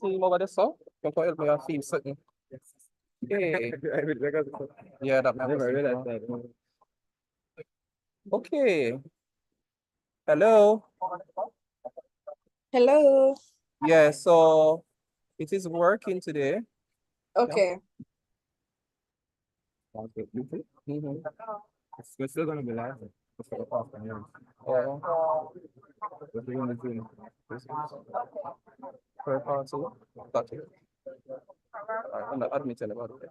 team over there, so you can help me a feel certain. Okay. Yeah, that might Never be realized that. okay. Hello. Hello. Yeah, so it is working today. Okay. Mhm. We're still gonna be live. Just for the past 10 years. What we gonna do? Per party. Got it. Alright, I'm not admitting about it.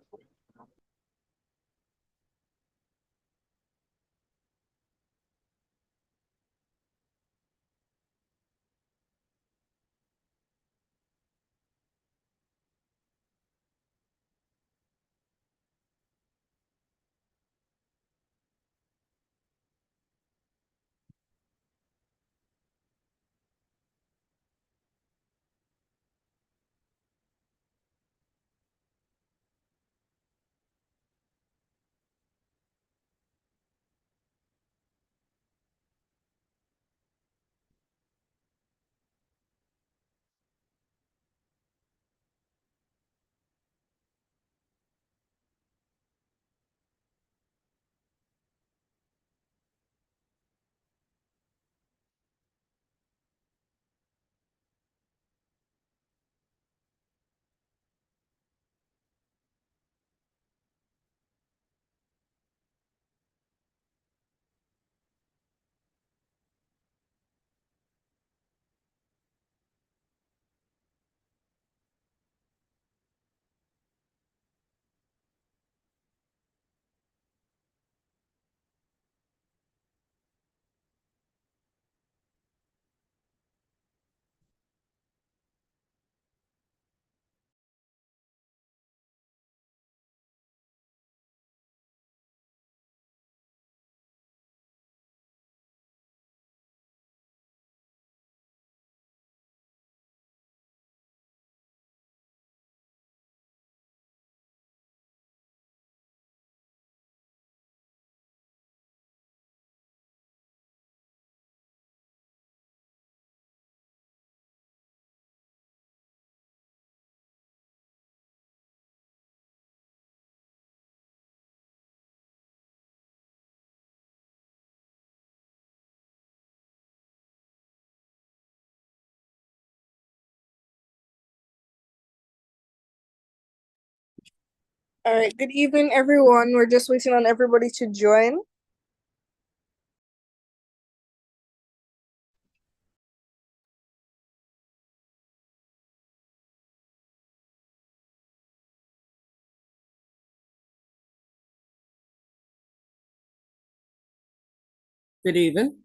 All right. Good evening, everyone. We're just waiting on everybody to join. Good evening.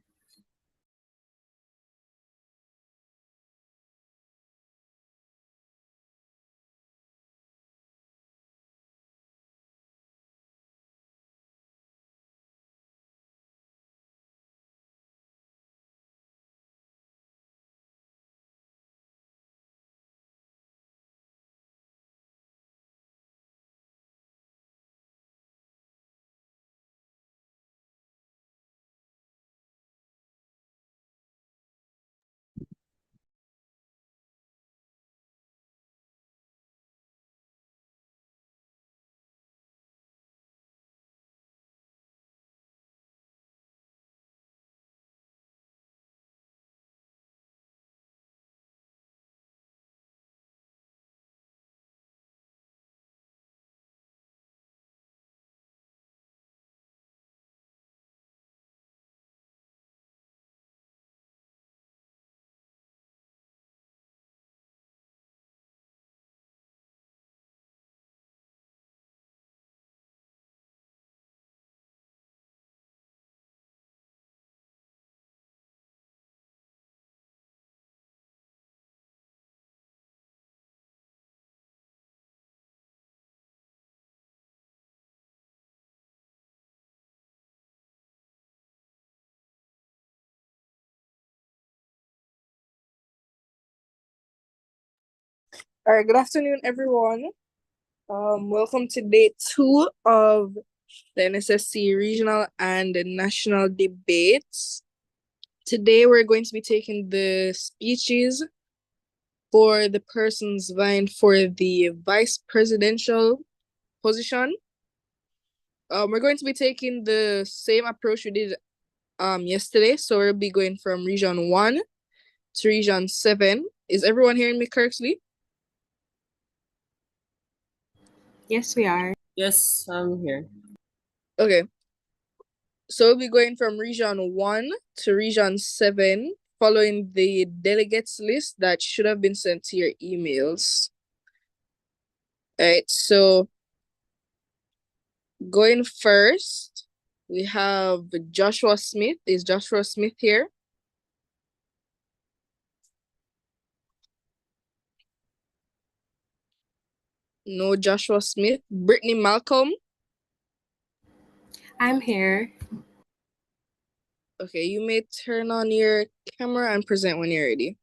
All right. Good afternoon, everyone. Welcome to day 2 of the NSSC regional and national debates. Today we're going to be taking the speeches for the persons vying for the vice presidential position. We're going to be taking the same approach we did yesterday. So we'll be going from region 1 to region 7. Is everyone hearing me correctly? Yes, we are. Yes, I'm here. Okay. So we'll be going from region 1 to region 7, following the delegates list that should have been sent to your emails. All right, so going first, we have Joshua Smith. Is Joshua Smith here? No Joshua Smith. Britney Malcolm. I'm here. Okay, you may turn on your camera and present when you're ready.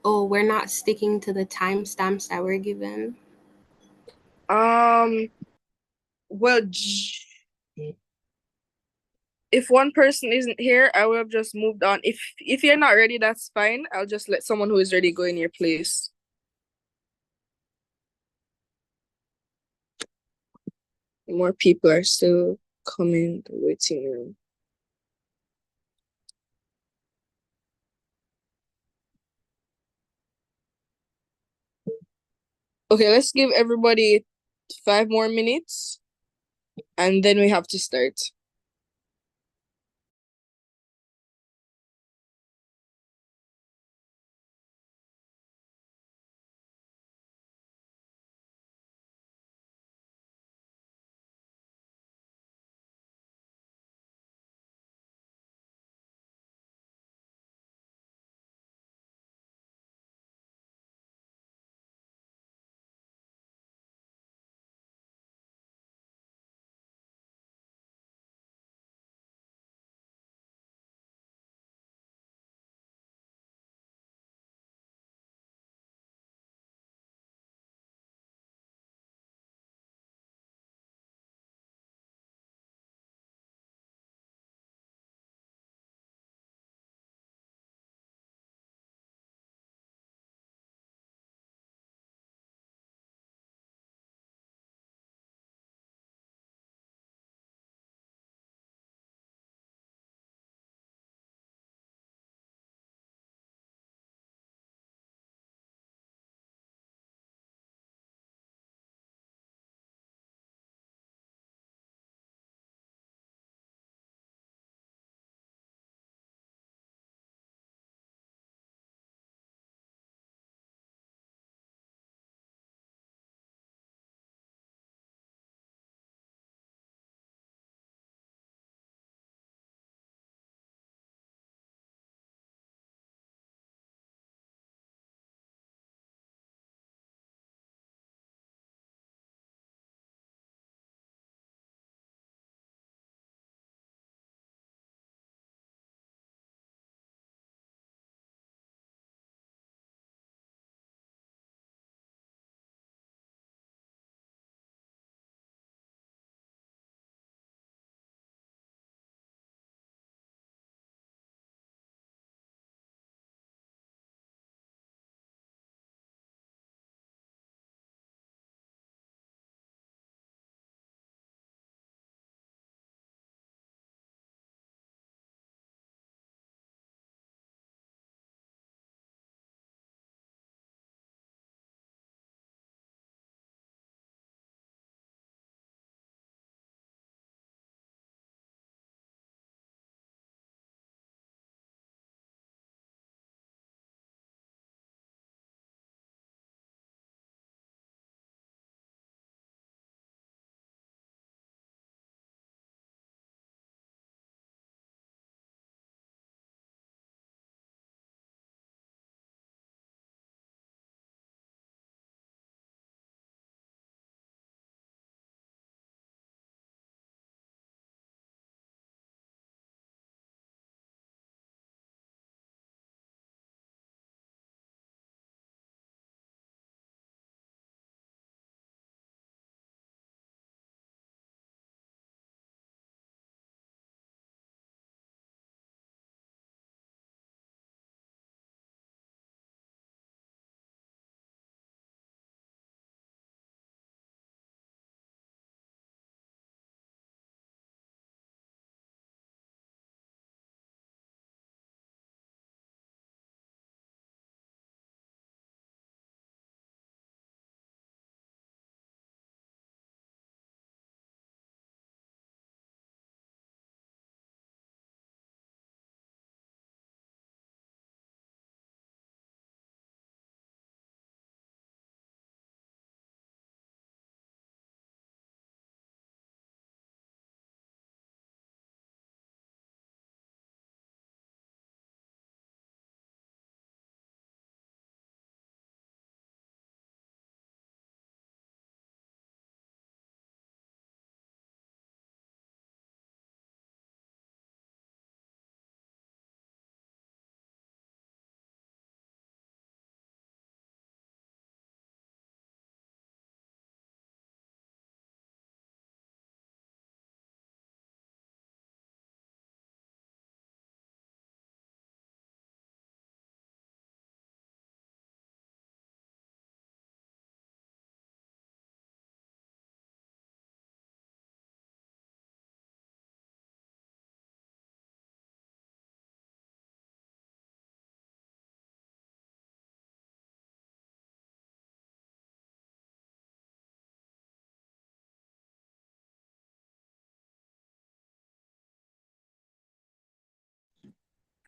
Oh, we're not sticking to the timestamps that were given. Well, if one person isn't here, I will have just moved on. If you're not ready, that's fine. I'll just let someone who is ready go in your place. More people are still coming, the waiting room. Okay, let's give everybody 5 more minutes and then we have to start.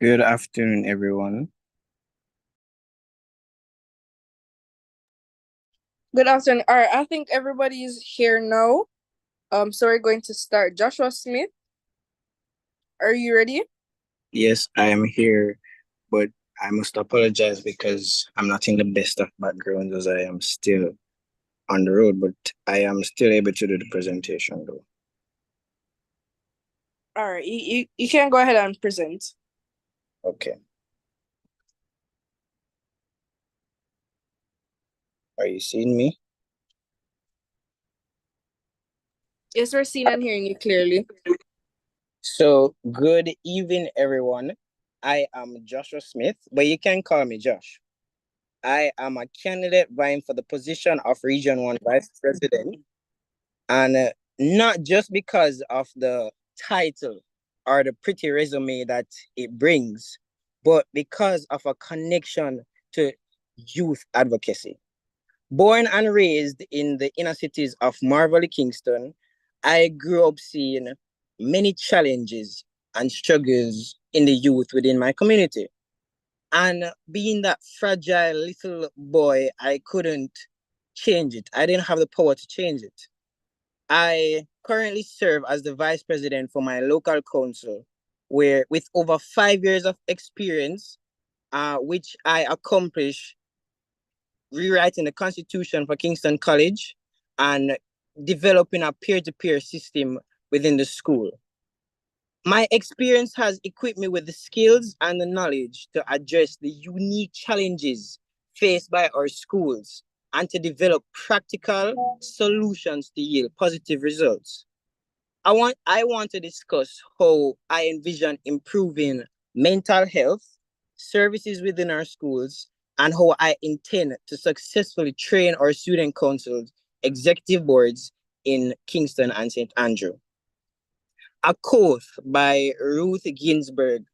Good afternoon, everyone. Good afternoon. All right, I think everybody's here now. So we're going to start. Joshua Smith, are you ready? Yes, I am here, but I must apologize because I'm not in the best of backgrounds as I am still on the road, but I am still able to do the presentation though. All right, you can go ahead and present. Okay. Are you seeing me? Yes, we're seeing and hearing you clearly. So, good evening, everyone. I am Joshua Smith, but you can call me Josh. I am a candidate vying for the position of Region 1 Vice President. And not just because of the title or the pretty resume that it brings, but because of a connection to youth advocacy. Born and raised in the inner cities of Marvel, Kingston, I grew up seeing many challenges and struggles in the youth within my community. And being that fragile little boy, I couldn't change it. I didn't have the power to change it. I currently serve as the vice president for my local council, where with over 5 years of experience, which I accomplished rewriting the constitution for Kingston College and developing a peer-to-peer system within the school. My experience has equipped me with the skills and the knowledge to address the unique challenges faced by our schools and to develop practical solutions to yield positive results. I want to discuss how I envision improving mental health services within our schools and how I intend to successfully train our student councils, executive boards in Kingston and St. Andrew. A quote by Ruth Ginsburg: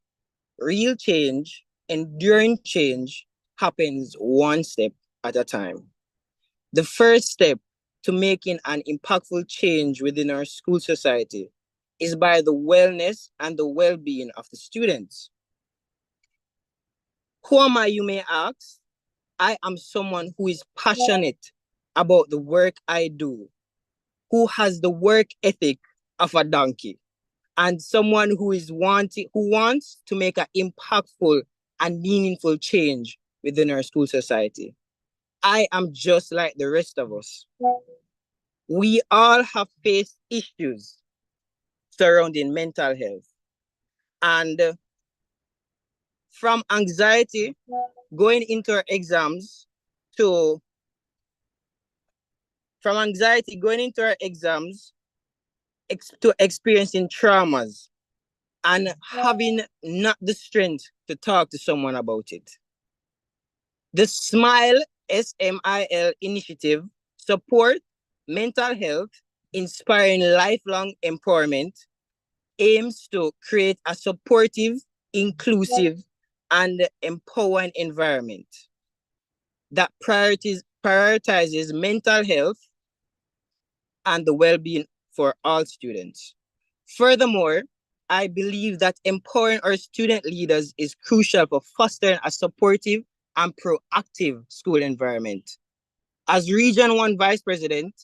real change, enduring change, happens one step at a time. The first step to making an impactful change within our school society is by the wellness and the well-being of the students. Who am I, you may ask? I am someone who is passionate about the work I do, who has the work ethic of a donkey, and someone who wants to make an impactful and meaningful change within our school society. I am just like the rest of us. We all have faced issues surrounding mental health. And from anxiety going into our exams to from anxiety going into our exams to experiencing traumas and having not the strength to talk to someone about it. The SMIL initiative support mental health, inspiring lifelong empowerment, aims to create a supportive, inclusive, and empowering environment that prioritizes mental health and the well-being for all students. Furthermore, I believe that empowering our student leaders is crucial for fostering a supportive and proactive school environment. As Region 1 Vice President,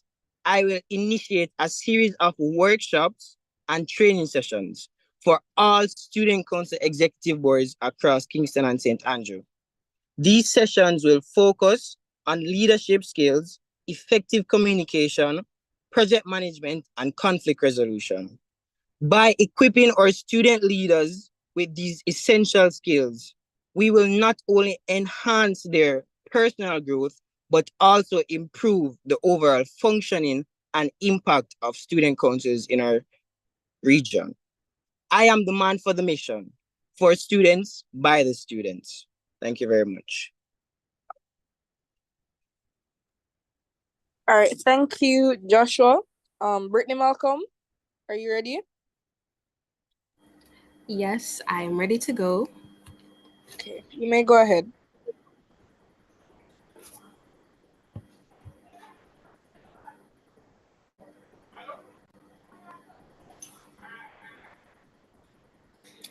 I will initiate a series of workshops and training sessions for all student council executive boards across Kingston and St. Andrew. These sessions will focus on leadership skills, effective communication, project management, and conflict resolution. By equipping our student leaders with these essential skills, we will not only enhance their personal growth, but also improve the overall functioning and impact of student councils in our region. I am the man for the mission, for students, by the students. Thank you very much. All right, thank you, Joshua. Britney Malcolm, are you ready? Yes, I'm ready to go. Okay, you may go ahead.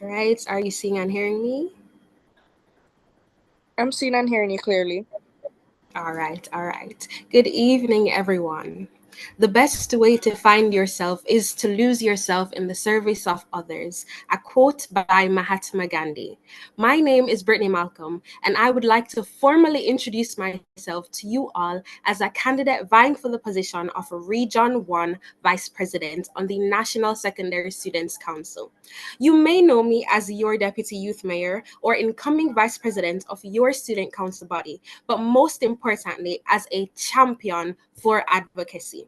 All right, are you seeing and hearing me? I'm seeing and hearing you clearly. All right, all right. Good evening, everyone. The best way to find yourself is to lose yourself in the service of others. A quote by Mahatma Gandhi. My name is Britney Malcolm, and I would like to formally introduce myself to you all as a candidate vying for the position of Region 1 Vice President on the National Secondary Students Council. You may know me as your Deputy Youth Mayor or incoming Vice President of your Student Council body, but most importantly, as a champion for advocacy.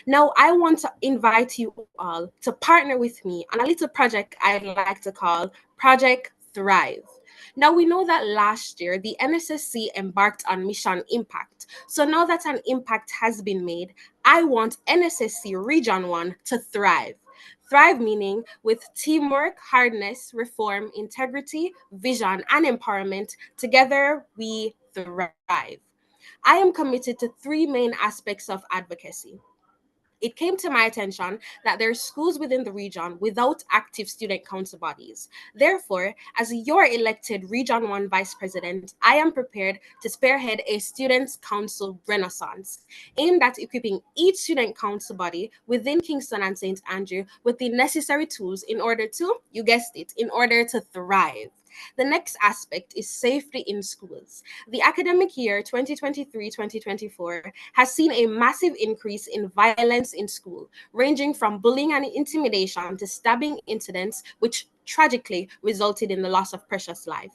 Now, I want to invite you all to partner with me on a little project I like to call Project Thrive. Now, we know that last year the NSSC embarked on Mission Impact. So now that an impact has been made, I want NSSC Region 1 to thrive. Thrive meaning with teamwork, hardness, reform, integrity, vision, and empowerment, together we thrive. I am committed to three main aspects of advocacy. It came to my attention that there are schools within the region without active student council bodies. Therefore, as your elected Region 1 Vice President, I am prepared to spearhead a Students' Council renaissance aimed at equipping each student council body within Kingston and St. Andrew with the necessary tools in order to, you guessed it, in order to thrive. The next aspect is safety in schools. The academic year 2023-2024 has seen a massive increase in violence in school, ranging from bullying and intimidation to stabbing incidents, which tragically resulted in the loss of precious life.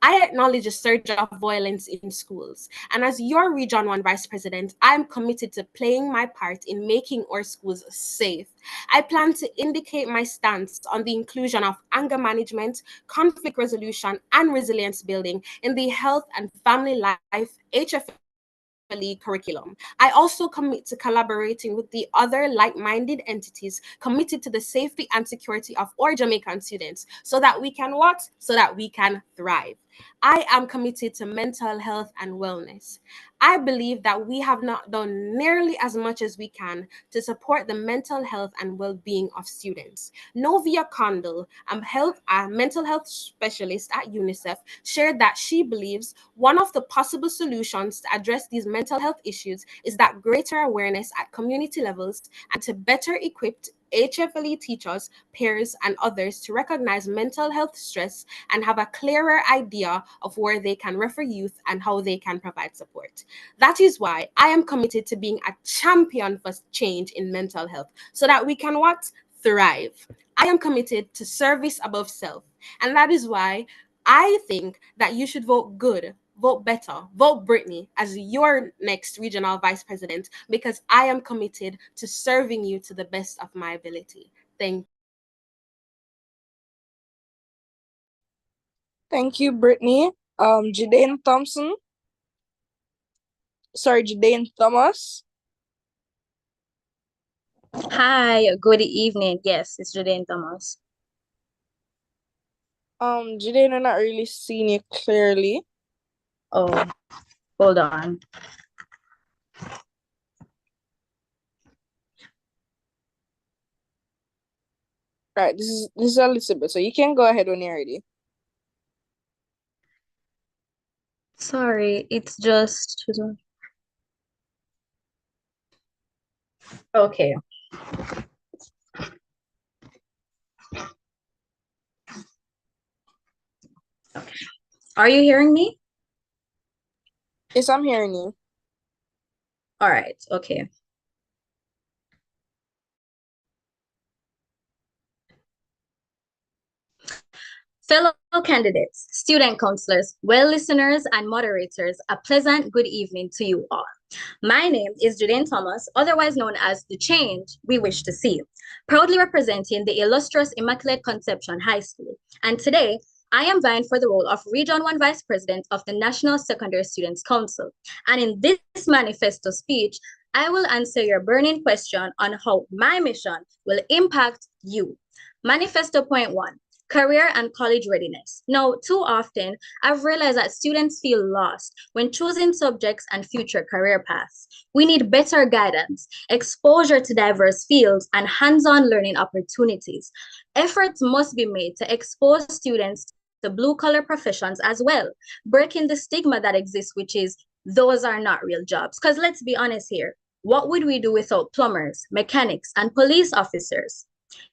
I acknowledge a surge of violence in schools, and as your Region 1 Vice President, I am committed to playing my part in making our schools safe. I plan to indicate my stance on the inclusion of anger management, conflict resolution, and resilience building in the health and family life HFLE curriculum. I also commit to collaborating with the other like-minded entities committed to the safety and security of our Jamaican students so that we can what? So that we can thrive. I am committed to mental health and wellness. I believe that we have not done nearly as much as we can to support the mental health and well-being of students. Novia Condell, a mental health specialist at UNICEF, shared that she believes one of the possible solutions to address these mental health issues is that greater awareness at community levels and to better equip HFLE teachers, peers, and others to recognize mental health stress and have a clearer idea of where they can refer youth and how they can provide support. That is why I am committed to being a champion for change in mental health so that we can what? Thrive. I am committed to service above self. And that is why I think that you should vote good, vote better, vote Britney as your next regional vice president because I am committed to serving you to the best of my ability. Thank Thank you, Brittany. Judane Thompson. Sorry, Judane Thomas. Hi, good evening. Yes, it's Judane Thomas. Judane, I'm not really seeing you clearly. Oh, hold on. Right, this is Elizabeth, so you can go ahead when you're ready. Sorry, it's just okay. Are you hearing me? Yes, I'm hearing you. All right, okay. Fellow candidates, student counselors, well listeners, and moderators, a pleasant good evening to you all. My name is Judane Thomas, otherwise known as the change we wish to see, proudly representing the illustrious Immaculate Conception High School. And today, I am vying for the role of Region 1 Vice President of the National Secondary Students Council. And in this manifesto speech, I will answer your burning question on how my mission will impact you. Manifesto point 1. career and college readiness. Now, too often, I've realized that students feel lost when choosing subjects and future career paths. We need better guidance, exposure to diverse fields, and hands-on learning opportunities. Efforts must be made to expose students to blue-collar professions as well, breaking the stigma that exists, which is those are not real jobs. Because let's be honest here, what would we do without plumbers, mechanics, and police officers?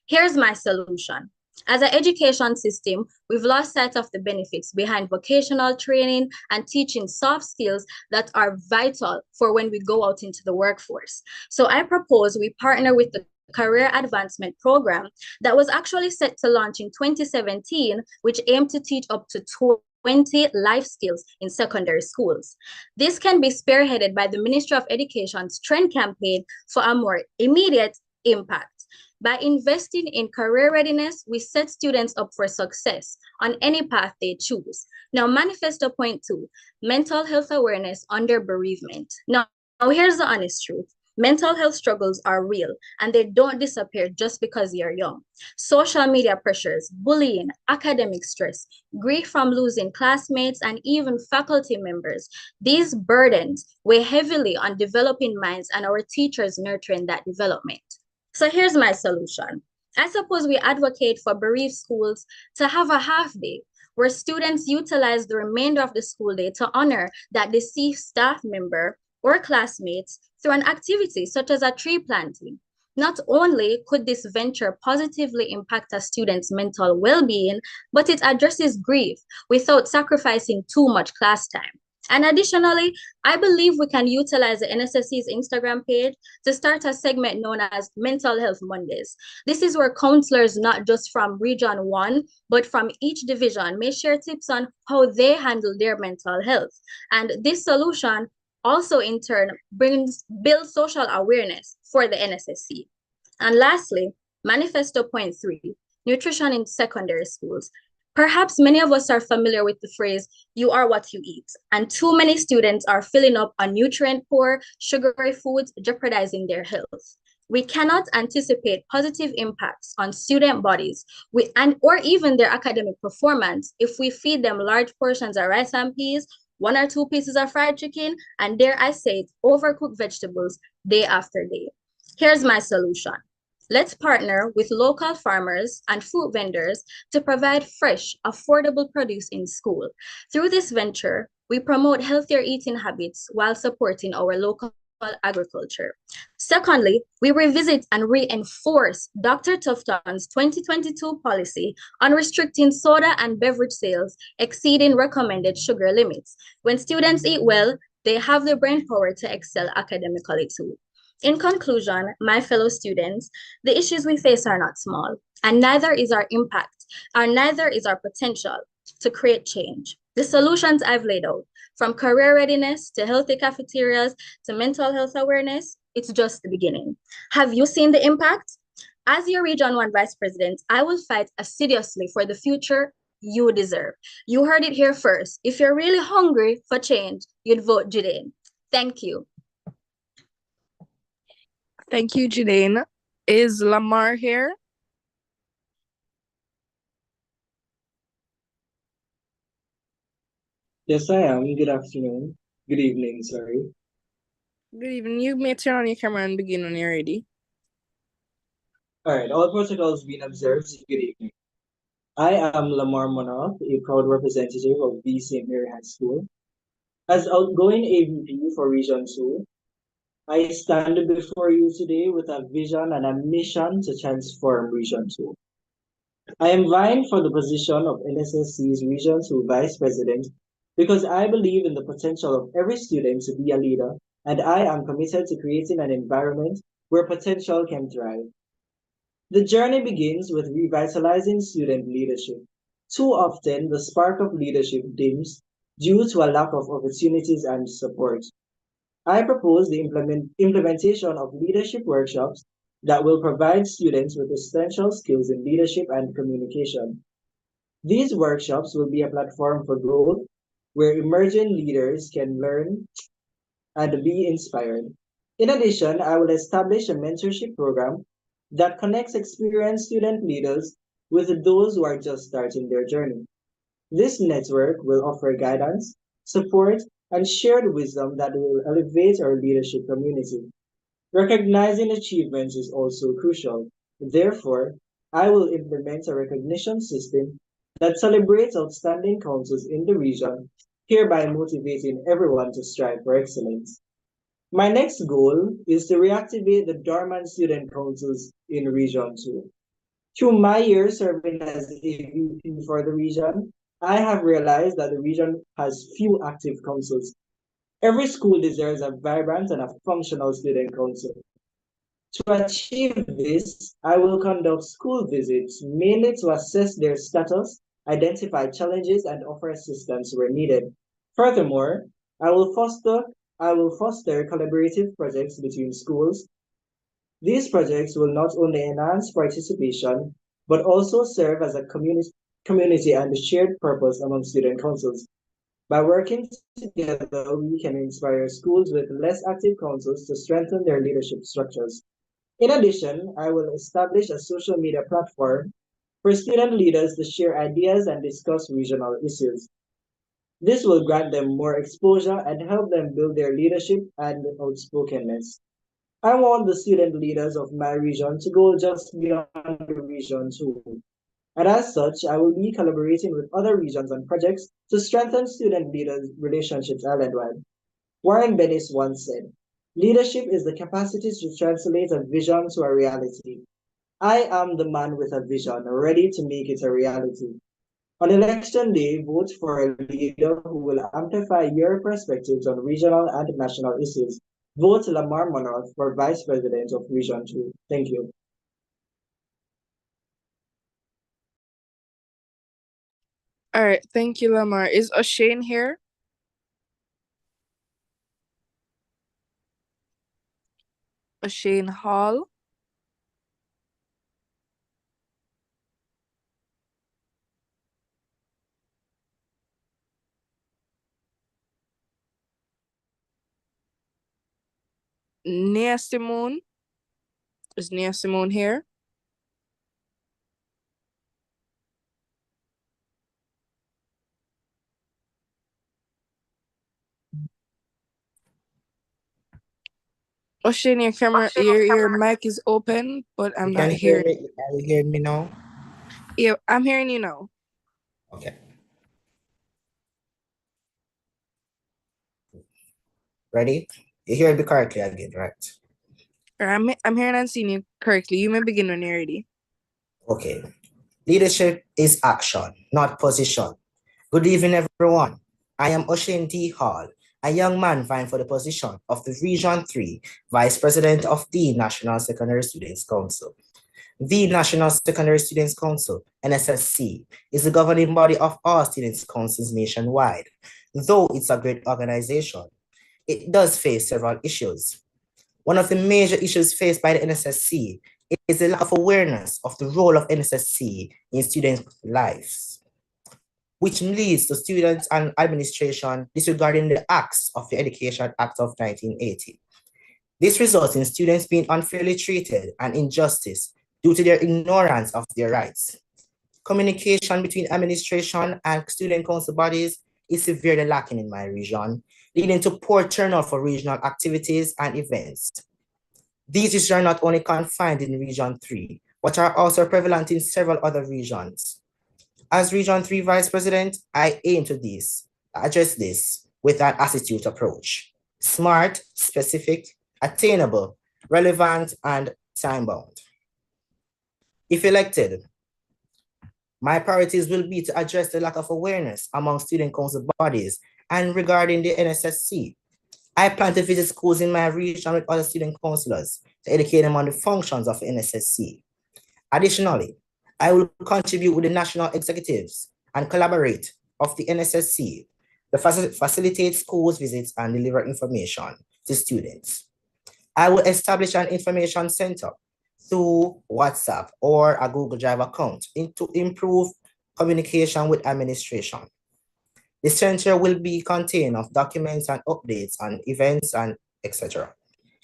Here's my solution. As an education system, we've lost sight of the benefits behind vocational training and teaching soft skills that are vital for when we go out into the workforce. So I propose we partner with the Career Advancement Program that was actually set to launch in 2017, which aimed to teach up to 20 life skills in secondary schools. This can be spearheaded by the Ministry of Education's Trend Campaign for a more immediate impact. By investing in career readiness, we set students up for success on any path they choose. Now, Manifesto Point 2, mental health awareness under bereavement. Now, here's the honest truth. Mental health struggles are real and they don't disappear just because you're young. Social media pressures, bullying, academic stress, grief from losing classmates, and even faculty members. These burdens weigh heavily on developing minds and our teachers nurturing that development. So here's my solution. I suppose we advocate for bereaved schools to have a half day where students utilize the remainder of the school day to honor that deceased staff member or classmates through an activity such as a tree planting. Not only could this venture positively impact a student's mental well-being, but it addresses grief without sacrificing too much class time. And additionally, I believe we can utilize the NSSC's Instagram page to start a segment known as Mental Health Mondays. This is where counselors, not just from Region 1, but from each division, may share tips on how they handle their mental health. And this solution also in turn builds social awareness for the NSSC. And lastly, Manifesto Point 3, nutrition in secondary schools. Perhaps many of us are familiar with the phrase, you are what you eat, and too many students are filling up on nutrient-poor, sugary foods, jeopardizing their health. We cannot anticipate positive impacts on student bodies or even their academic performance if we feed them large portions of rice and peas, 1 or 2 pieces of fried chicken, and dare I say it, overcooked vegetables day after day. Here's my solution. Let's partner with local farmers and fruit vendors to provide fresh, affordable produce in school. Through this venture, we promote healthier eating habits while supporting our local agriculture. Secondly, we revisit and reinforce Dr. Tufton's 2022 policy on restricting soda and beverage sales exceeding recommended sugar limits. When students eat well, they have the brain power to excel academically too. In conclusion, my fellow students, the issues we face are not small, and neither is our impact, and neither is our potential to create change. The solutions I've laid out, from career readiness to healthy cafeterias to mental health awareness, it's just the beginning. Have you seen the impact? As your Region 1 Vice President, I will fight assiduously for the future you deserve. You heard it here first. If you're really hungry for change, you'd vote Judane. Thank you. Thank you, Judane. Is Lamar here? Yes, I am. Good afternoon. Good evening, sorry. Good evening. You may turn on your camera and begin when you're ready. All right, all protocols being observed. Good evening. I am Lamar Monov, a proud representative of the St. Mary High School. As outgoing AVP for Region 2, I stand before you today with a vision and a mission to transform Region 2. I am vying for the position of NSSC's Region 2 Vice President because I believe in the potential of every student to be a leader, and I am committed to creating an environment where potential can thrive. The journey begins with revitalizing student leadership. Too often, the spark of leadership dims due to a lack of opportunities and support. I propose the implementation of leadership workshops that will provide students with essential skills in leadership and communication. These workshops will be a platform for growth where emerging leaders can learn and be inspired. In addition, I will establish a mentorship program that connects experienced student leaders with those who are just starting their journey. This network will offer guidance, support, and shared wisdom that will elevate our leadership community. Recognizing achievements is also crucial. Therefore, I will implement a recognition system that celebrates outstanding councils in the region, hereby motivating everyone to strive for excellence. My next goal is to reactivate the dormant student councils in Region 2. Through my years serving as AVP for the region, I have realized that the region has few active councils. Every school deserves a vibrant and a functional student council. To achieve this, I will conduct school visits mainly to assess their status, identify challenges, and offer assistance where needed. Furthermore, I will foster collaborative projects between schools. These projects will not only enhance participation, but also serve as a community and a shared purpose among student councils. By working together, we can inspire schools with less active councils to strengthen their leadership structures. In addition, I will establish a social media platform for student leaders to share ideas and discuss regional issues. This will grant them more exposure and help them build their leadership and outspokenness. I want the student leaders of my region to go just beyond the region too. And as such, I will be collaborating with other regions on projects to strengthen student leaders' relationships islandwide. Warren Bennis once said, "Leadership is the capacity to translate a vision to a reality." I am the man with a vision, ready to make it a reality. On election day, vote for a leader who will amplify your perspectives on regional and national issues. Vote Lamar Monov for Vice President of Region 2. Thank you. All right, thank you, Lamar. Is O'Shane here? O'Shane Hall? Nia Simone? Is Nia Simone here? O'Shane, your camera, your mic is open, but I'm You not can hear hearing. me. Can you hear me now? Yeah, I'm hearing you now. Okay. Ready? You hear me correctly again, right? I'm hearing and seeing you correctly. You may begin when you're ready. Okay. Leadership is action, not position. Good evening, everyone. I am Oen D Hall, a young man vying for the position of the Region 3 Vice President of the National Secondary Students Council. The National Secondary Students Council, NSSC, is the governing body of all students' councils nationwide. Though it's a great organization, it does face several issues. One of the major issues faced by the NSSC is the lack of awareness of the role of NSSC in students' lives, which leads to students and administration disregarding the acts of the Education Act of 1980. This results in students being unfairly treated and injustice due to their ignorance of their rights. Communication between administration and student council bodies is severely lacking in my region, leading to poor turnout for regional activities and events. These issues are not only confined in Region 3, but are also prevalent in several other regions. As Region 3 Vice President, I aim to address this with an attitude approach: smart, specific, attainable, relevant, and time-bound. If elected, my priorities will be to address the lack of awareness among student council bodies and regarding the NSSC. I plan to visit schools in my region with other student councillors to educate them on the functions of the NSSC. Additionally, I will contribute with the national executives and collaborate of the NSSC to facilitate schools visits and deliver information to students. I will establish an information center through WhatsApp or a Google Drive account to improve communication with administration. The center will be contained of documents and updates on events and etc.,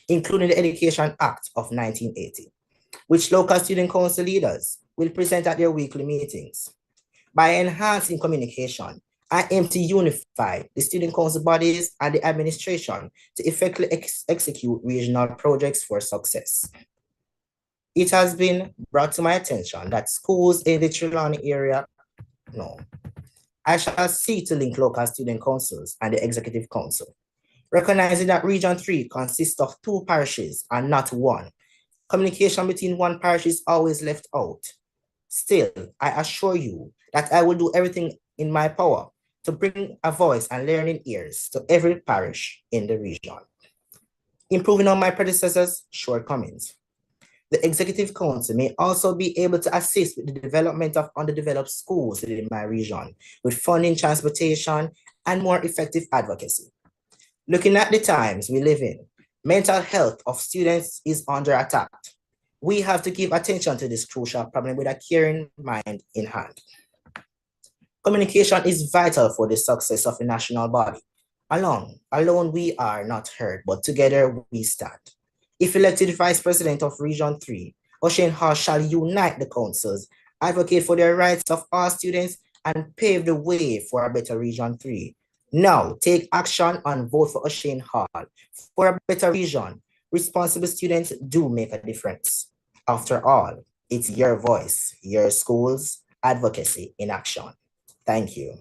including the Education Act of 1980, which local student council leaders will present at their weekly meetings. By enhancing communication, I aim to unify the student council bodies and the administration to effectively execute regional projects for success. It has been brought to my attention that schools in the Trelawney area, no, I shall seek to link local student councils and the executive council. Recognizing that Region 3 consists of 2 parishes and not 1, communication between 1 parish is always left out. Still, I assure you that I will do everything in my power to bring a voice and learning ears to every parish in the region. Improving on my predecessors' shortcomings. The Executive Council may also be able to assist with the development of underdeveloped schools within my region with funding, transportation, and more effective advocacy. Looking at the times we live in, mental health of students is under attack. We have to give attention to this crucial problem with a caring mind in hand. Communication is vital for the success of the national body. Alone we are not heard, but together we stand. If elected Vice President of Region 3, Oen D shall unite the councils, advocate for the rights of all students, and pave the way for a better Region 3. Now, take action and vote for Oen D for a better region. Responsible students do make a difference. After all, it's your voice, your schools, advocacy in action. Thank you.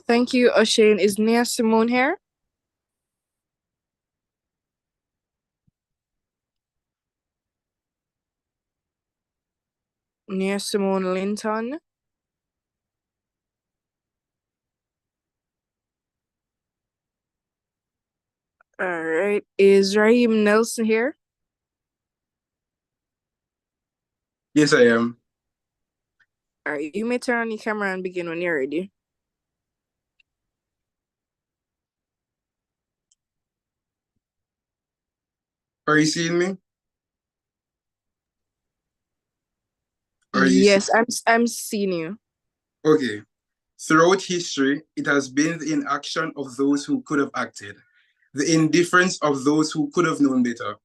Thank you, Oen. Is Nia Simone here? Nia Simone Linton. All right. Is Raheem Nelson here? Yes, I am. All right. You may turn on your camera and begin when you're ready. Are you seeing me? Yes, I'm seeing you. Okay. Throughout history, it has been the inaction of those who could have acted, the indifference of those who could have known better,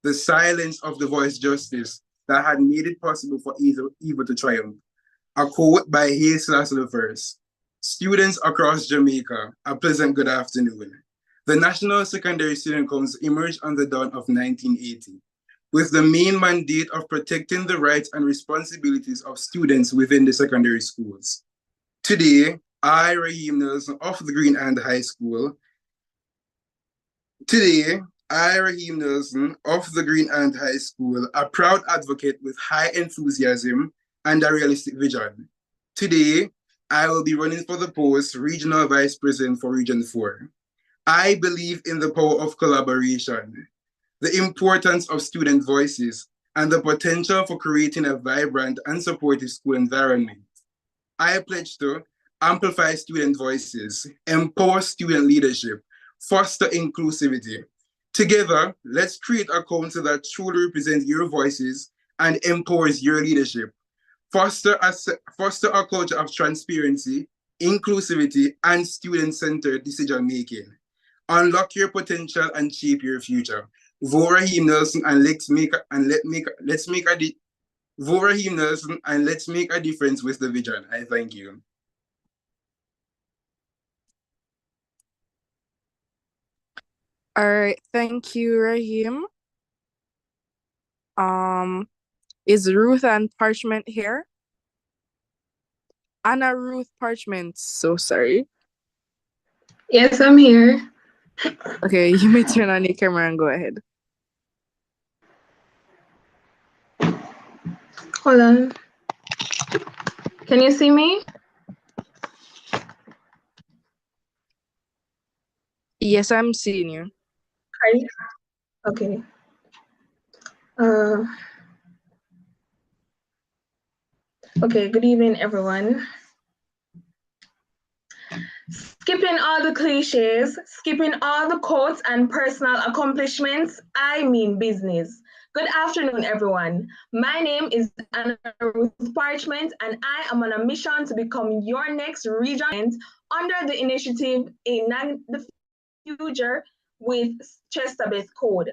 the silence of the voice justice that had made it possible for evil to triumph. A quote by Haile Selassie I. Students across Jamaica, a pleasant good afternoon. The National Secondary Student Council emerged on the dawn of 1980, with the main mandate of protecting the rights and responsibilities of students within the secondary schools. Today, I, Raheem Nelson of the Green End High School, a proud advocate with high enthusiasm and a realistic vision. Today, I will be running for the post Regional Vice President for Region 4. I believe in the power of collaboration, the importance of student voices, and the potential for creating a vibrant and supportive school environment. I pledge to amplify student voices, empower student leadership, foster inclusivity. Together, let's create a council that truly represents your voices and empowers your leadership. Foster a culture of transparency, inclusivity, and student-centered decision-making. Unlock your potential and shape your future. Vote Raheem Nelson and let's make a difference with the vision. I thank you. All right, thank you, Raheem. Is Ruth and Parchment here? Anna Ruth Parchment, so sorry. Yes, I'm here. Okay, you may turn on your camera and go ahead. Hold on. Can you see me? Yes, I'm seeing you. Hi. Okay. Okay, good evening, everyone. Skipping all the cliches, skipping all the quotes and personal accomplishments, I mean business. Good afternoon, everyone. My name is Anna Ruth Parchment, and I am on a mission to become your next region under the initiative Igniting the Future with Chester-based Code.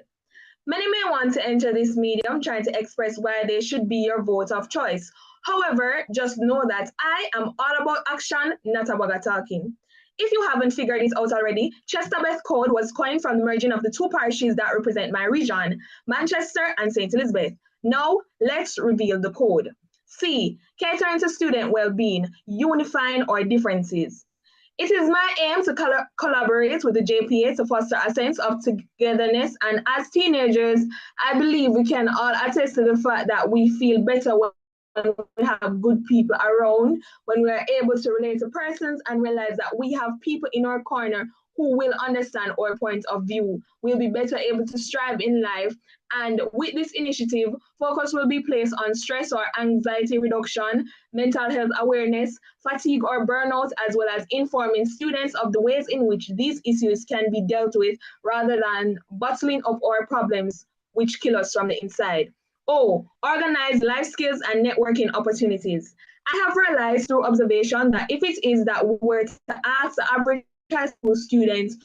Many may want to enter this medium trying to express why they should be your vote of choice. However, just know that I am all about action, not about talking. If you haven't figured it out already, Chesterbeth Code was coined from the merging of the two parishes that represent my region, Manchester and St. Elizabeth. Now, let's reveal the code. C. Catering to student well-being, unifying our differences. It is my aim to collaborate with the JPA to foster a sense of togetherness, and as teenagers, I believe we can all attest to the fact that we feel better when we have good people around, when we are able to relate to persons and realize that we have people in our corner who will understand our point of view. We'll be better able to strive in life. And with this initiative, focus will be placed on stress or anxiety reduction, mental health awareness, fatigue or burnout, as well as informing students of the ways in which these issues can be dealt with rather than bottling up our problems, which kill us from the inside. Oh, organize life skills and networking opportunities. I have realized through observation that if it is that we were to ask the average high school students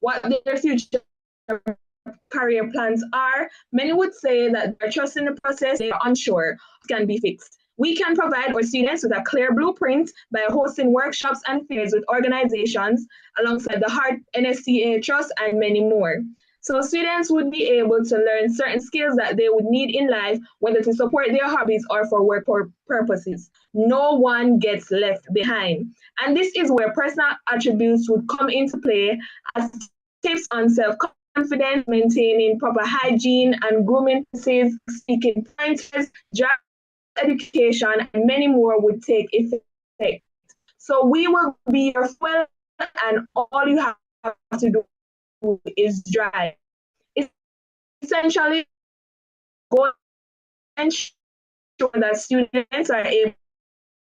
what their future career plans are, many would say that they're trusting the process, they are unsure can be fixed. We can provide our students with a clear blueprint by hosting workshops and fairs with organizations alongside the Heart NSCA Trust and many more. So students would be able to learn certain skills that they would need in life, whether to support their hobbies or for work purposes. No one gets left behind. And this is where personal attributes would come into play as tips on self-confidence, maintaining proper hygiene and grooming practices, speaking pointers, job education, and many more would take effect. So we will be your fuel, and all you have to do is drive. Essentially, go and ensure that students are able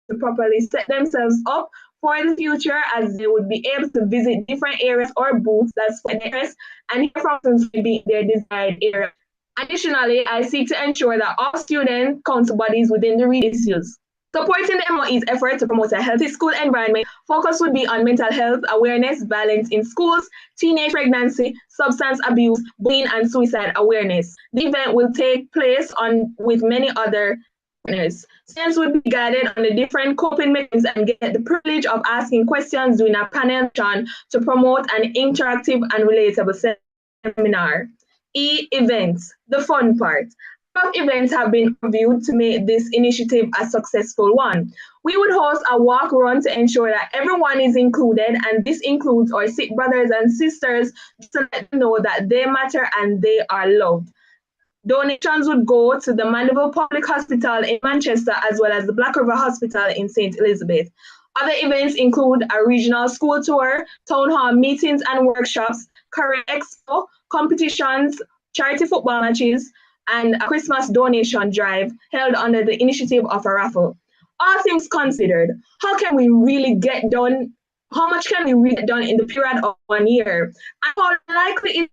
to properly set themselves up for the future, as they would be able to visit different areas or booths that spread interest and hear from students to be their desired area. Additionally, I seek to ensure that all student council bodies within the region issues. Supporting the MOE's effort to promote a healthy school environment, focus would be on mental health awareness, violence in schools, teenage pregnancy, substance abuse, bullying, and suicide awareness. The event will take place with many other partners. Students will be guided on the different coping mechanisms and get the privilege of asking questions during a panel to promote an interactive and relatable seminar. Events, the fun part. Top events have been reviewed to make this initiative a successful one. We would host a walk run to ensure that everyone is included, and this includes our Sikh brothers and sisters to let them know that they matter and they are loved. Donations would go to the Mandeville Public Hospital in Manchester as well as the Black River Hospital in St. Elizabeth. Other events include a regional school tour, town hall meetings and workshops, career expo, competitions, charity football matches, and a Christmas donation drive held under the initiative of a raffle. All things considered, how can we really get done? How much can we really get done in the period of 1 year? And how likely is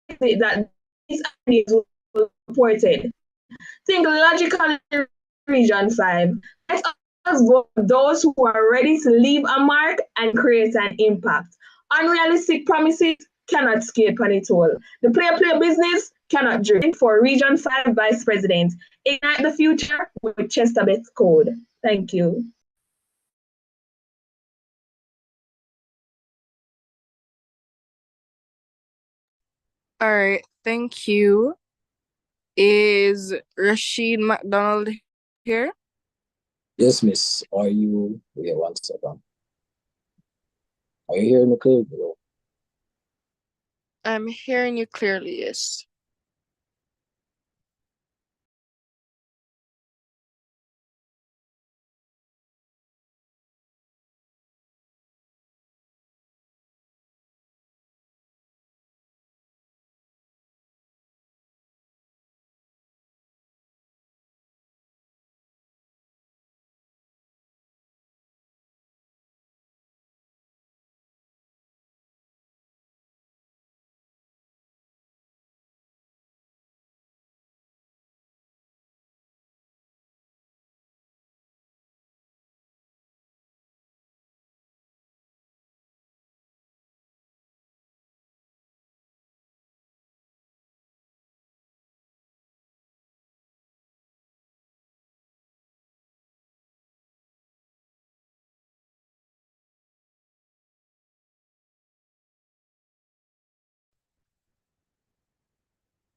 it that these ideas will be supported? Think logically, Region 5. Let us vote for those who are ready to leave a mark and create an impact. Unrealistic promises cannot skate panitol. The play business cannot drift. For Region 5 Vice President, ignite the future with Chesterbeth Code. Thank you. All right, thank you. Is Rashid McDonald here? Yes, miss. Are you? Wait 1 second. Are you hearing me clearly, bro? I'm hearing you clearly, yes.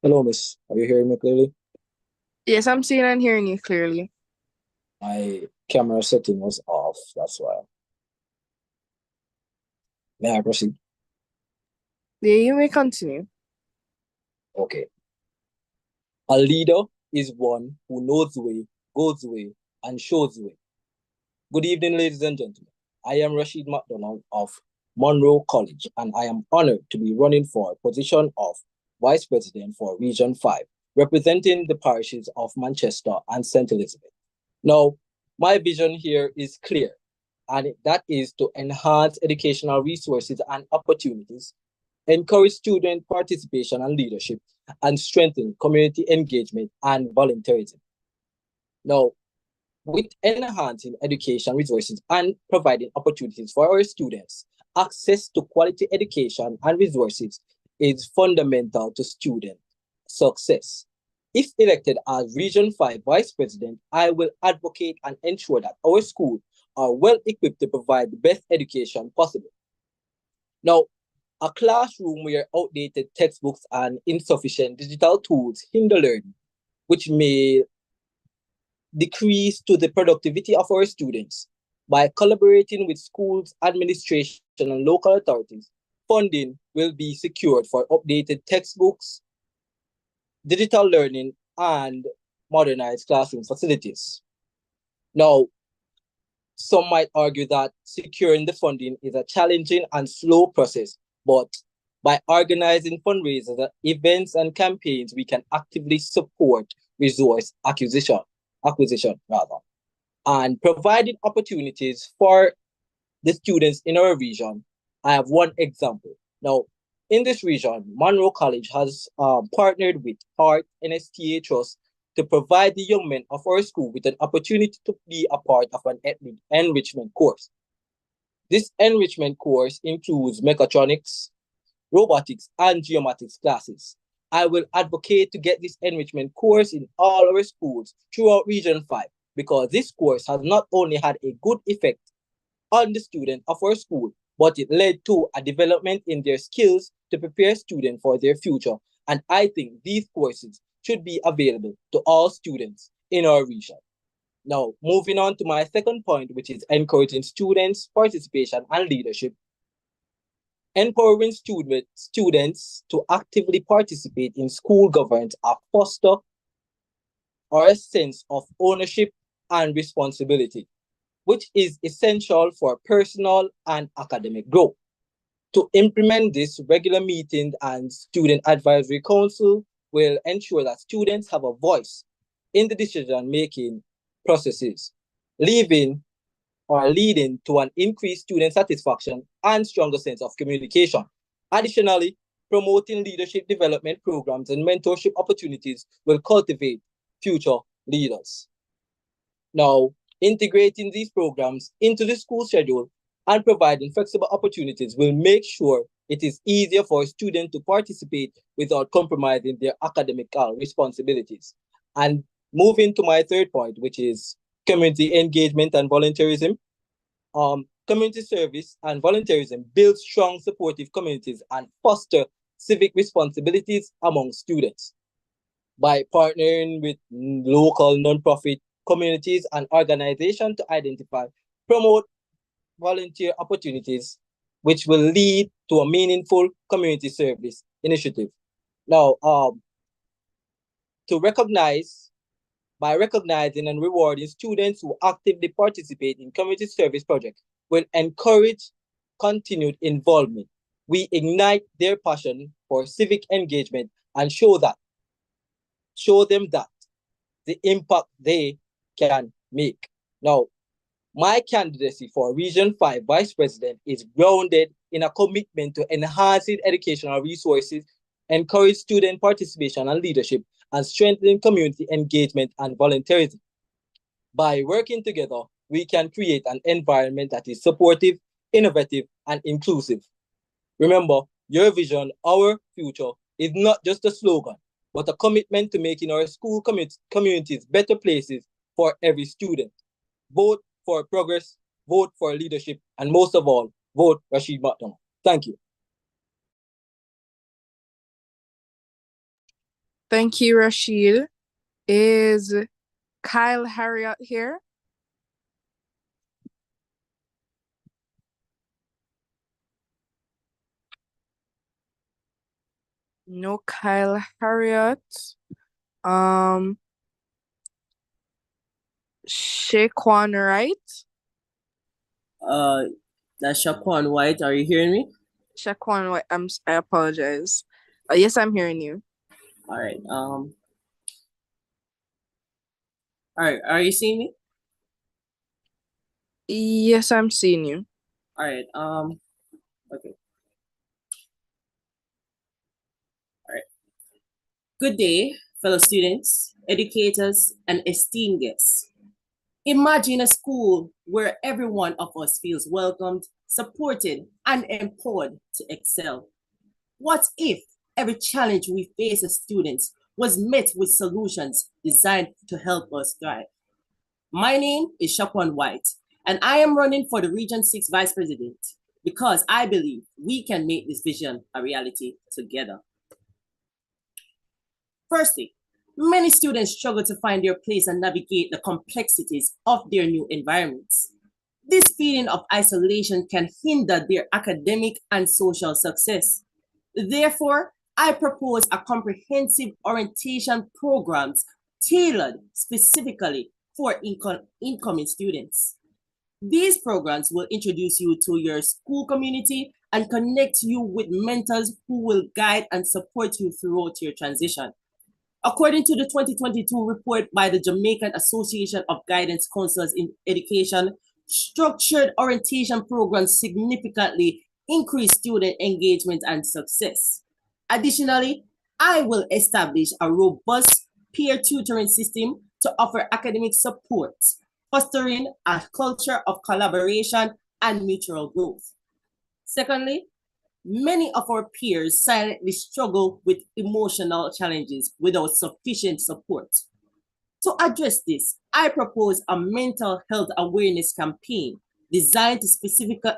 Hello, miss. Are you hearing me clearly? Yes, I'm seeing and hearing you clearly. My camera setting was off, that's why. May I proceed? Yeah, you may continue. Okay. A leader is one who knows the way, goes the way, and shows the way. Good evening, ladies and gentlemen. I am Rashid McDonald of Monroe College, and I am honored to be running for a position of Vice President for Region 5, representing the parishes of Manchester and St. Elizabeth. Now, my vision here is clear, and that is to enhance educational resources and opportunities, encourage student participation and leadership, and strengthen community engagement and volunteerism. Now, with enhancing education resources and providing opportunities for our students, access to quality education and resources is fundamental to student success. If elected as Region 5 Vice President, I will advocate and ensure that our schools are well equipped to provide the best education possible. Now, a classroom where outdated textbooks and insufficient digital tools hinder learning, which may decrease to the productivity of our students. By collaborating with schools, administration, and local authorities, funding will be secured for updated textbooks, digital learning, and modernized classroom facilities. Now, some might argue that securing the funding is a challenging and slow process, but by organizing fundraisers, events, and campaigns, we can actively support resource acquisition and providing opportunities for the students in our region. I have one example. Now, in this region, Monroe College has partnered with Heart NSTA Trust to provide the young men of our school with an opportunity to be a part of an enrichment course. This enrichment course includes mechatronics, robotics, and geomatics classes. I will advocate to get this enrichment course in all our schools throughout Region 5 because this course has not only had a good effect on the student of our school, but it led to a development in their skills to prepare students for their future. And I think these courses should be available to all students in our region. Now, moving on to my second point, which is encouraging students' participation and leadership. Empowering students to actively participate in school governance are foster or a sense of ownership and responsibility, which is essential for personal and academic growth. To implement this, regular meetings and student advisory council will ensure that students have a voice in the decision-making processes, leading to an increased student satisfaction and stronger sense of communication. Additionally, promoting leadership development programs and mentorship opportunities will cultivate future leaders. Now, integrating these programs into the school schedule and providing flexible opportunities will make sure it is easier for students to participate without compromising their academic responsibilities. And moving to my third point, which is community engagement and volunteerism. Community service and volunteerism build strong, supportive communities and foster civic responsibilities among students. By partnering with local nonprofit communities and organizations to identify, promote volunteer opportunities, which will lead to a meaningful community service initiative. Now, by recognizing and rewarding students who actively participate in community service projects will encourage continued involvement. We ignite their passion for civic engagement and show them that the impact they can make. Now, my candidacy for Region 5 Vice President is grounded in a commitment to enhancing educational resources, encourage student participation and leadership, and strengthening community engagement and volunteerism. By working together, we can create an environment that is supportive, innovative, and inclusive. Remember, your vision, our future, is not just a slogan, but a commitment to making our school communities better places for every student. Vote for progress, vote for leadership, and most of all, vote Rashid McDonald. Thank you. Thank you, Rashid. Is Kyle Harriot here? No Kyle Harriot. Shakan White. That's Shakan White. Are you hearing me? Shakan White. I apologize. Yes, I'm hearing you. All right. All right. Are you seeing me? Yes, I'm seeing you. All right. Okay. All right. Good day, fellow students, educators, and esteemed guests. Imagine a school where every one of us feels welcomed, supported, and empowered to excel. What if every challenge we face as students was met with solutions designed to help us thrive? My name is Shakan White, and I am running for the Region 6 Vice President because I believe we can make this vision a reality together. Firstly, many students struggle to find their place and navigate the complexities of their new environments. This feeling of isolation can hinder their academic and social success. Therefore, I propose a comprehensive orientation programs tailored specifically for incoming students. These programs will introduce you to your school community and connect you with mentors who will guide and support you throughout your transition. According to the 2022 report by the Jamaican Association of Guidance Counselors in Education, structured orientation programs significantly increase student engagement and success. Additionally, I will establish a robust peer tutoring system to offer academic support, fostering a culture of collaboration and mutual growth. Secondly, many of our peers silently struggle with emotional challenges without sufficient support. To address this, I propose a mental health awareness campaign designed specifically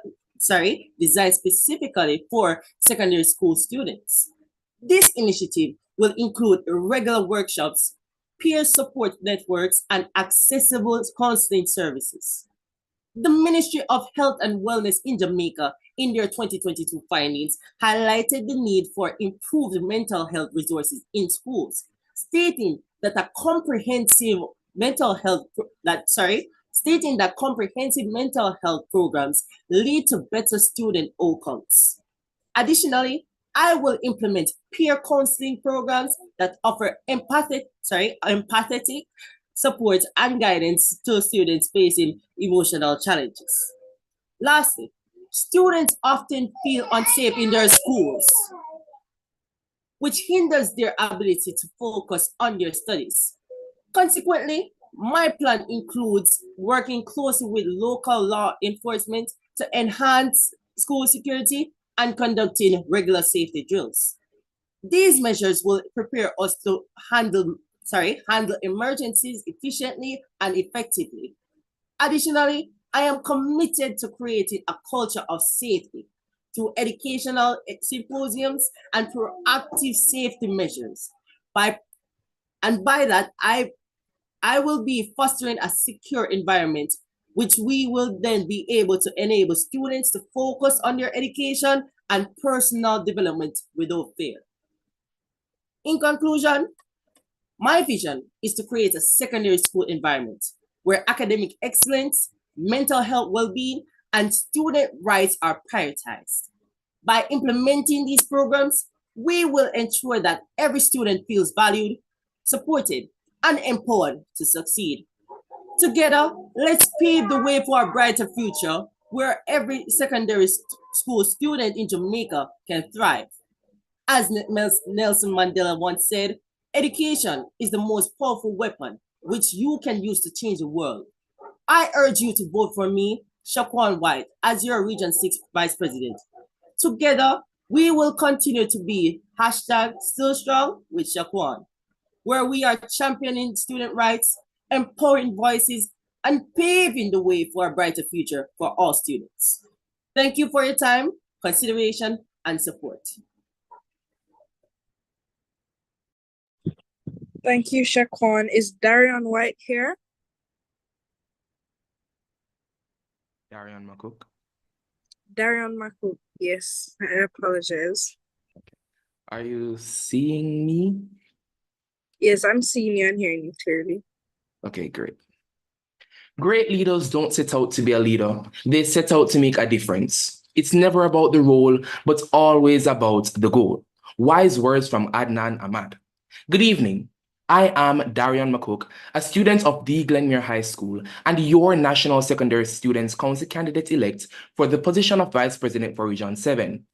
for secondary school students. This initiative will include regular workshops, peer support networks, and accessible counseling services. The Ministry of Health and Wellness in Jamaica, in their 2022 findings, highlighted the need for improved mental health resources in schools, stating that comprehensive mental health programs lead to better student outcomes. Additionally, I will implement peer counseling programs that offer empathetic support and guidance to students facing emotional challenges. Lastly, students often feel unsafe in their schools, which hinders their ability to focus on their studies. Consequently, my plan includes working closely with local law enforcement to enhance school security and conducting regular safety drills. These measures will prepare us to handle emergencies efficiently and effectively. Additionally, I am committed to creating a culture of safety through educational symposiums and proactive safety measures. By that, I will be fostering a secure environment, which we will then be able to enable students to focus on their education and personal development without fear. In conclusion, my vision is to create a secondary school environment where academic excellence, mental health well-being, and student rights are prioritized. By implementing these programs, we will ensure that every student feels valued, supported, and empowered to succeed. Together, let's pave the way for a brighter future where every secondary school student in Jamaica can thrive. As Nelson Mandela once said, education is the most powerful weapon which you can use to change the world. I urge you to vote for me, Shakan White, as your Region 6 Vice President. Together, we will continue to be #Still Strong with Shakan, where we are championing student rights, empowering voices, and paving the way for a brighter future for all students. Thank you for your time, consideration, and support. Thank you, Shakan. Is Darion White here? Darion Mook. Darion Mook. Yes, I apologize. Are you seeing me? Yes, I'm seeing you and hearing you clearly. Okay, great. Great leaders don't set out to be a leader. They set out to make a difference. It's never about the role, but always about the goal. Wise words from Adnan Ahmad. Good evening. I am Darion Mook, a student of the Glenmere High School and your National Secondary Students Council candidate-elect for the position of Vice President for Region 7.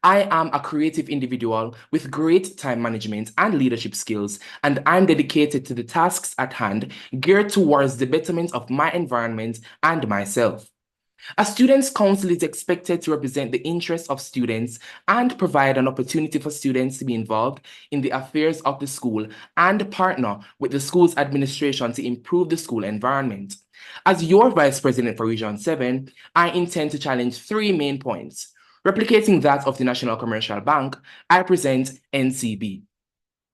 I am a creative individual with great time management and leadership skills, and I'm dedicated to the tasks at hand geared towards the betterment of my environment and myself. A student's council is expected to represent the interests of students and provide an opportunity for students to be involved in the affairs of the school and partner with the school's administration to improve the school environment. As your Vice President for Region 7, I intend to challenge three main points. Replicating that of the National Commercial Bank, I present NCB.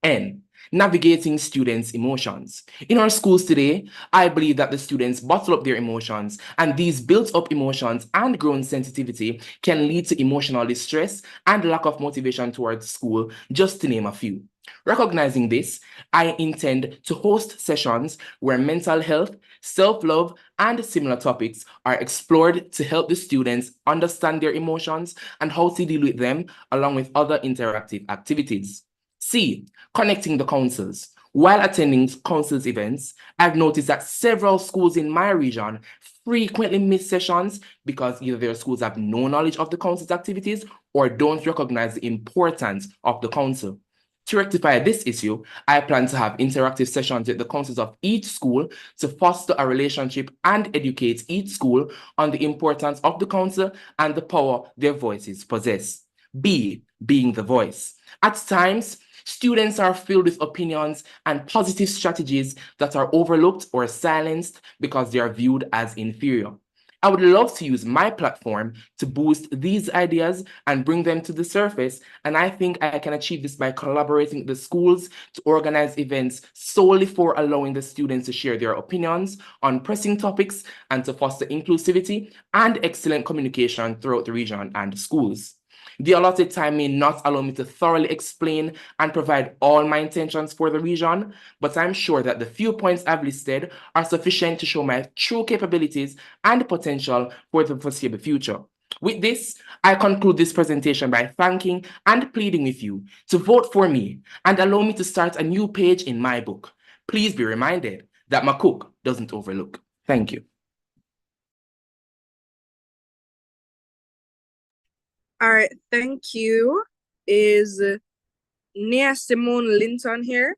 N. Navigating students' emotions. In our schools today, I believe that the students bottle up their emotions, and these built-up emotions and grown sensitivity can lead to emotional distress and lack of motivation towards school, just to name a few. Recognizing this, I intend to host sessions where mental health, self-love, and similar topics are explored to help the students understand their emotions and how to deal with them, along with other interactive activities. C. Connecting the councils. While attending councils events, I've noticed that several schools in my region frequently miss sessions because either their schools have no knowledge of the council's activities or don't recognize the importance of the council. To rectify this issue, I plan to have interactive sessions with the councils of each school to foster a relationship and educate each school on the importance of the council and the power their voices possess. B. Being the voice. At times, students are filled with opinions and positive strategies that are overlooked or silenced because they are viewed as inferior. I would love to use my platform to boost these ideas and bring them to the surface, and I think I can achieve this by collaborating with the schools to organize events solely for allowing the students to share their opinions on pressing topics and to foster inclusivity and excellent communication throughout the region and schools. The allotted time may not allow me to thoroughly explain and provide all my intentions for the region, but I'm sure that the few points I've listed are sufficient to show my true capabilities and potential for the foreseeable future. With this, I conclude this presentation by thanking and pleading with you to vote for me and allow me to start a new page in my book. Please be reminded that Makuk doesn't overlook. Thank you. All right, thank you. Is Nia Simone Linton here?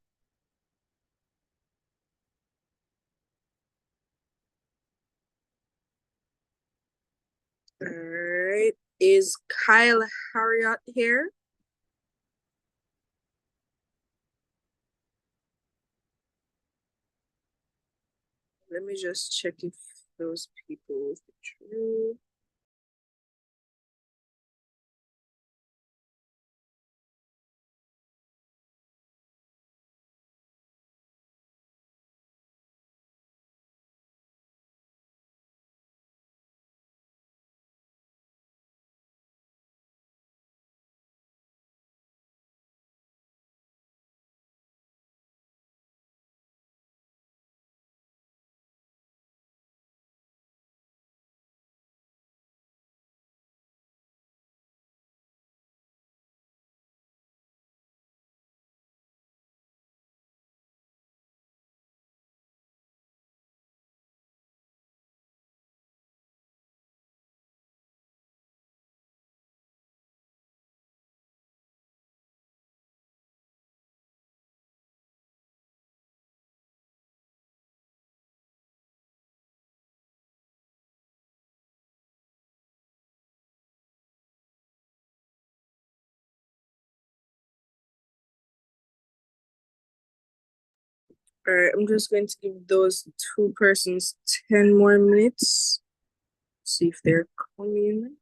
All right. Is Kyle Harriot here? Let me just check if those people are true. All right, I'm just going to give those two persons 10 more minutes. See if they're coming.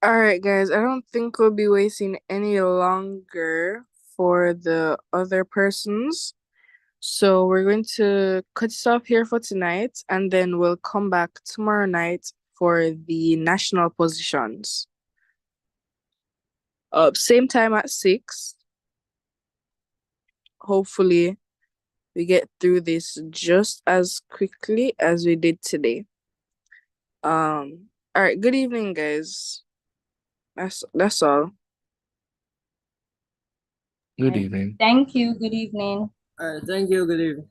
All right, guys, I don't think we'll be waiting any longer for the other persons. So we're going to cut it off here for tonight, and then we'll come back tomorrow night for the national positions. Same time at 6. Hopefully, we get through this just as quickly as we did today. All right, good evening, guys. That's all. Good evening. Thank you. Good evening. All right, thank you. Good evening.